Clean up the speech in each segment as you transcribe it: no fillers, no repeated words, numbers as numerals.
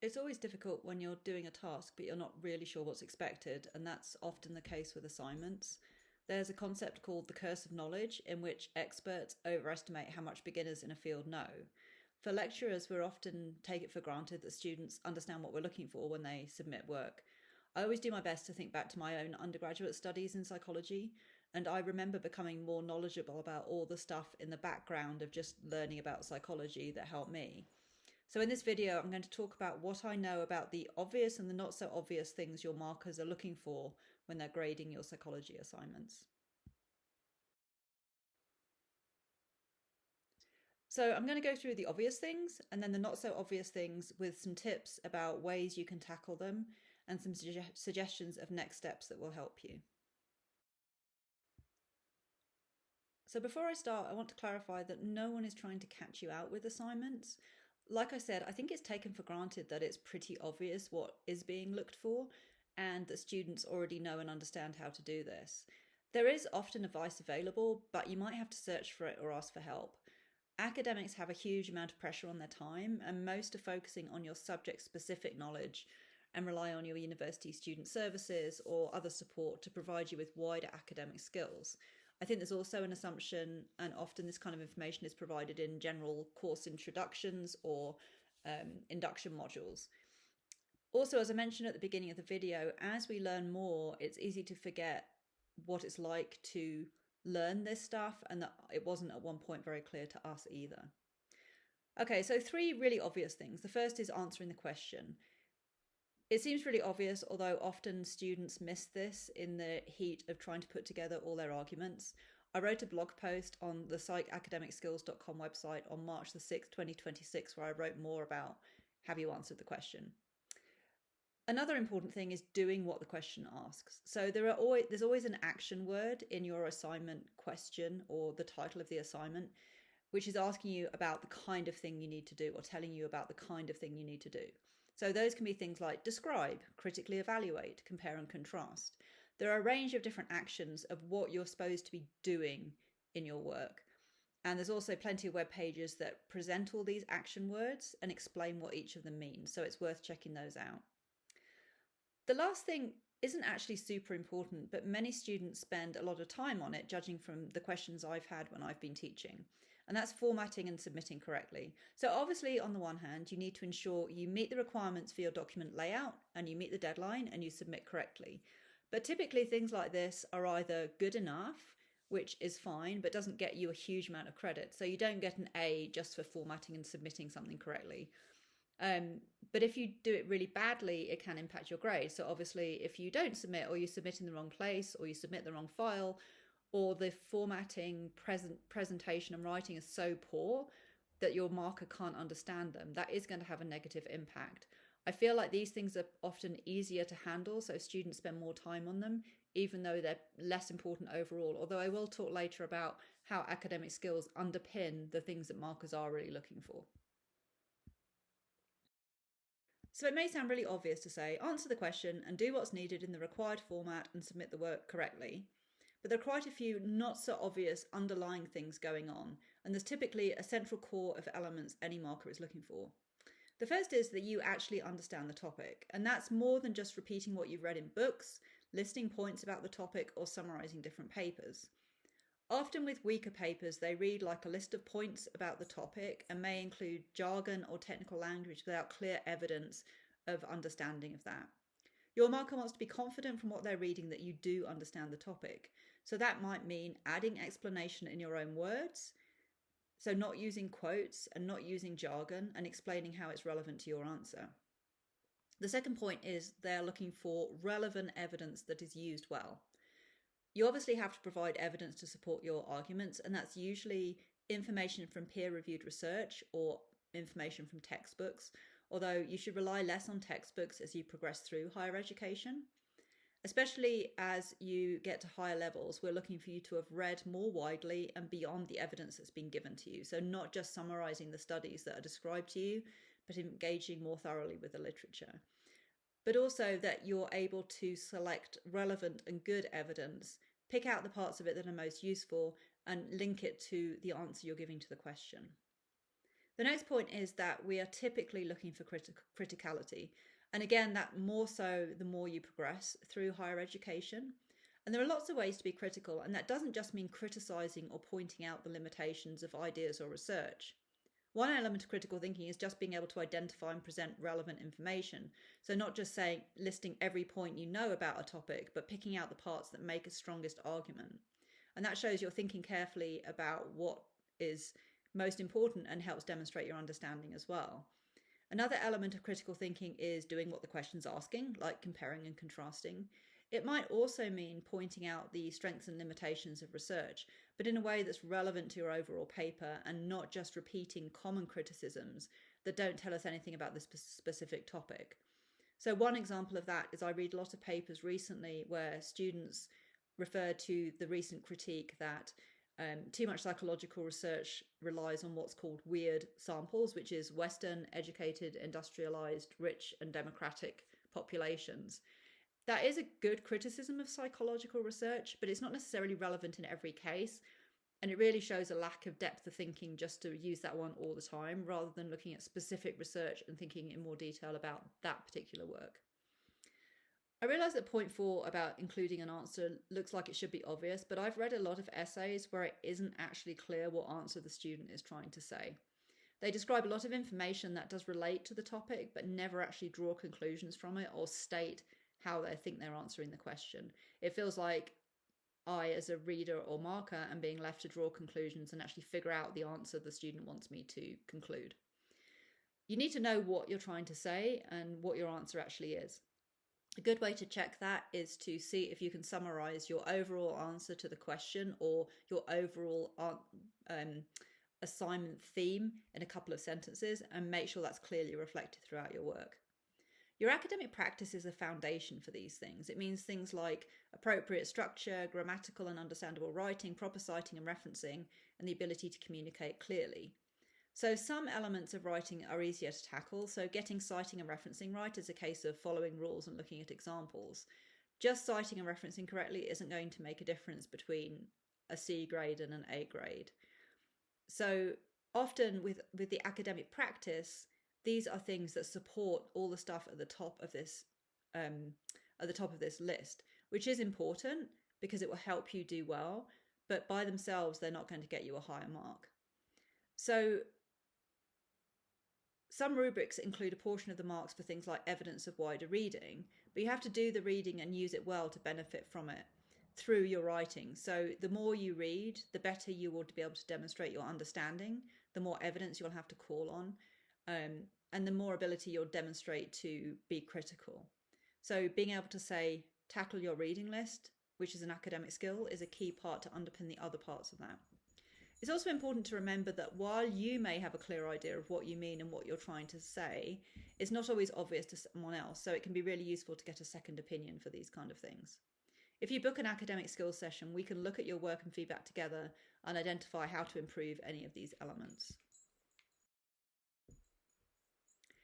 It's always difficult when you're doing a task, but you're not really sure what's expected, and that's often the case with assignments. There's a concept called the curse of knowledge, in which experts overestimate how much beginners in a field know. For lecturers, we often take it for granted that students understand what we're looking for when they submit work. I always do my best to think back to my own undergraduate studies in psychology, and I remember becoming more knowledgeable about all the stuff in the background of just learning about psychology that helped me. So in this video, I'm going to talk about what I know about the obvious and the not so obvious things your markers are looking for when they're grading your psychology assignments. So I'm going to go through the obvious things and then the not so obvious things with some tips about ways you can tackle them and some suggestions of next steps that will help you. So before I start, I want to clarify that no one is trying to catch you out with assignments. Like I said, I think it's taken for granted that it's pretty obvious what is being looked for and that students already know and understand how to do this. There is often advice available, but you might have to search for it or ask for help. Academics have a huge amount of pressure on their time, and most are focusing on your subject-specific knowledge and rely on your university student services or other support to provide you with wider academic skills. I think there's also an assumption, and often this kind of information is provided in general course introductions or induction modules. Also, as I mentioned at the beginning of the video, as we learn more, it's easy to forget what it's like to learn this stuff, and that it wasn't at one point very clear to us either. Okay, so 3 really obvious things. The first is answering the question. It seems really obvious, although often students miss this in the heat of trying to put together all their arguments. I wrote a blog post on the psychacademicskills.com website on March the 6th, 2026, where I wrote more about have you answered the question. Another important thing is doing what the question asks. So there's always an action word in your assignment question or the title of the assignment, which is asking you about the kind of thing you need to do or telling you about the kind of thing you need to do. So those can be things like describe, critically evaluate, compare and contrast. There are a range of different actions of what you're supposed to be doing in your work. And there's also plenty of web pages that present all these action words and explain what each of them means. So it's worth checking those out. The last thing isn't actually super important, but many students spend a lot of time on it, judging from the questions I've had when I've been teaching. And that's formatting and submitting correctly. So obviously, on the one hand, you need to ensure you meet the requirements for your document layout and you meet the deadline and you submit correctly. But typically things like this are either good enough, which is fine, but doesn't get you a huge amount of credit. So you don't get an A just for formatting and submitting something correctly. But if you do it really badly, it can impact your grade. So obviously, if you don't submit, or you submit in the wrong place, or you submit the wrong file, or the formatting, presentation and writing is so poor that your marker can't understand them, that is going to have a negative impact. I feel like these things are often easier to handle, so students spend more time on them, even though they're less important overall. Although I will talk later about how academic skills underpin the things that markers are really looking for. So it may sound really obvious to say, answer the question and do what's needed in the required format and submit the work correctly. But there are quite a few not so obvious underlying things going on, and there's typically a central core of elements any marker is looking for. The first is that you actually understand the topic, and that's more than just repeating what you've read in books, listing points about the topic, or summarising different papers. Often with weaker papers, they read like a list of points about the topic and may include jargon or technical language without clear evidence of understanding of that. Your marker wants to be confident from what they're reading that you do understand the topic. So that might mean adding explanation in your own words, so not using quotes and not using jargon, and explaining how it's relevant to your answer. The second point is they're looking for relevant evidence that is used well. You obviously have to provide evidence to support your arguments, and that's usually information from peer-reviewed research or information from textbooks, although you should rely less on textbooks as you progress through higher education. Especially as you get to higher levels, we're looking for you to have read more widely and beyond the evidence that's been given to you. So not just summarising the studies that are described to you, but engaging more thoroughly with the literature. But also that you're able to select relevant and good evidence, pick out the parts of it that are most useful, and link it to the answer you're giving to the question. The next point is that we are typically looking for criticality. And again, that more so the more you progress through higher education. And there are lots of ways to be critical, and that doesn't just mean criticizing or pointing out the limitations of ideas or research. One element of critical thinking is just being able to identify and present relevant information. So not just saying, listing every point you know about a topic, but picking out the parts that make a strongest argument. And that shows you're thinking carefully about what is most important and helps demonstrate your understanding as well. Another element of critical thinking is doing what the question's asking, like comparing and contrasting. It might also mean pointing out the strengths and limitations of research, but in a way that's relevant to your overall paper and not just repeating common criticisms that don't tell us anything about this specific topic. So one example of that is I read a lot of papers recently where students refer to the recent critique that too much psychological research relies on what's called weird samples, which is Western, educated, industrialized, rich and democratic populations. That is a good criticism of psychological research, but it's not necessarily relevant in every case. And it really shows a lack of depth of thinking just to use that one all the time, rather than looking at specific research and thinking in more detail about that particular work. I realise that point 4 about including an answer looks like it should be obvious, but I've read a lot of essays where it isn't actually clear what answer the student is trying to say. They describe a lot of information that does relate to the topic, but never actually draw conclusions from it or state how they think they're answering the question. It feels like I, as a reader or marker, am being left to draw conclusions and actually figure out the answer the student wants me to conclude. You need to know what you're trying to say and what your answer actually is. A good way to check that is to see if you can summarize your overall answer to the question or your overall assignment theme in a couple of sentences, and make sure that's clearly reflected throughout your work. Your academic practice is a foundation for these things. It means things like appropriate structure, grammatical and understandable writing, proper citing and referencing, and the ability to communicate clearly. So some elements of writing are easier to tackle. So getting citing and referencing right is a case of following rules and looking at examples. Just citing and referencing correctly isn't going to make a difference between a C grade and an A grade. So often with the academic practice, these are things that support all the stuff at the top of this list, which is important because it will help you do well, but by themselves, they're not going to get you a higher mark. So some rubrics include a portion of the marks for things like evidence of wider reading, but you have to do the reading and use it well to benefit from it through your writing. So the more you read, the better you will be able to demonstrate your understanding, the more evidence you'll have to call on, and the more ability you'll demonstrate to be critical. So being able to say, tackle your reading list, which is an academic skill, is a key part to underpin the other parts of that. It's also important to remember that while you may have a clear idea of what you mean and what you're trying to say, it's not always obvious to someone else, so it can be really useful to get a second opinion for these kind of things. If you book an academic skills session, we can look at your work and feedback together and identify how to improve any of these elements.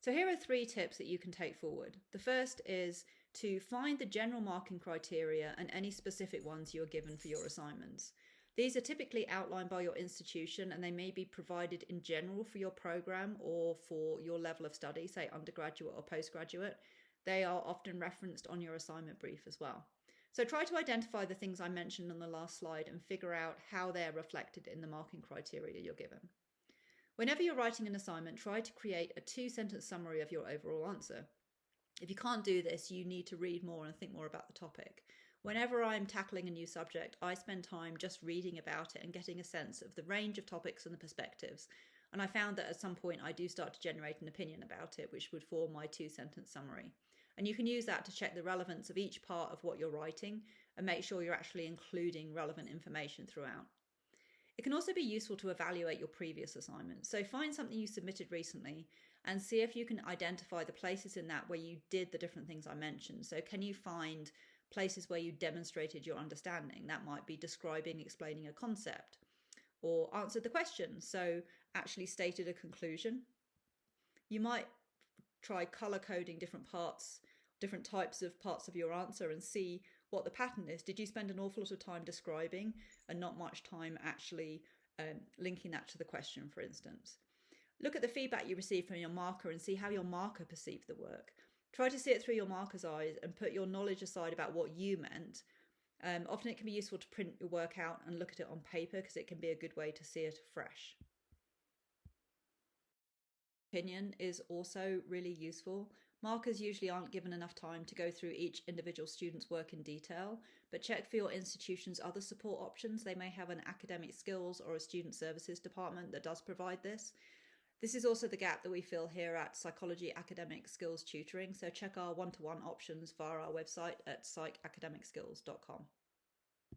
So here are 3 tips that you can take forward. The first is to find the general marking criteria and any specific ones you are given for your assignments. These are typically outlined by your institution, and they may be provided in general for your program or for your level of study, say undergraduate or postgraduate. They are often referenced on your assignment brief as well. So try to identify the things I mentioned on the last slide and figure out how they're reflected in the marking criteria you're given. Whenever you're writing an assignment, try to create a 2-sentence summary of your overall answer. If you can't do this, you need to read more and think more about the topic. Whenever I'm tackling a new subject, I spend time just reading about it and getting a sense of the range of topics and the perspectives. And I found that at some point I do start to generate an opinion about it, which would form my 2-sentence summary. And you can use that to check the relevance of each part of what you're writing and make sure you're actually including relevant information throughout. It can also be useful to evaluate your previous assignments. So find something you submitted recently and see if you can identify the places in that where you did the different things I mentioned. So can you find places where you demonstrated your understanding? That might be describing, explaining a concept, or answered the question, so actually stated a conclusion. You might try color coding different types of parts of your answer and see what the pattern is. Did you spend an awful lot of time describing and not much time actually linking that to the question, for instance? Look at the feedback you receive from your marker and see how your marker perceived the work. Try to see it through your marker's eyes and put your knowledge aside about what you meant. Often it can be useful to print your work out and look at it on paper because it can be a good way to see it afresh. Opinion is also really useful. Markers usually aren't given enough time to go through each individual student's work in detail, but check for your institution's other support options. They may have an academic skills or a student services department that does provide this. This is also the gap that we fill here at Psychology Academic Skills Tutoring, so check our one-to-one options via our website at psychacademicskills.com.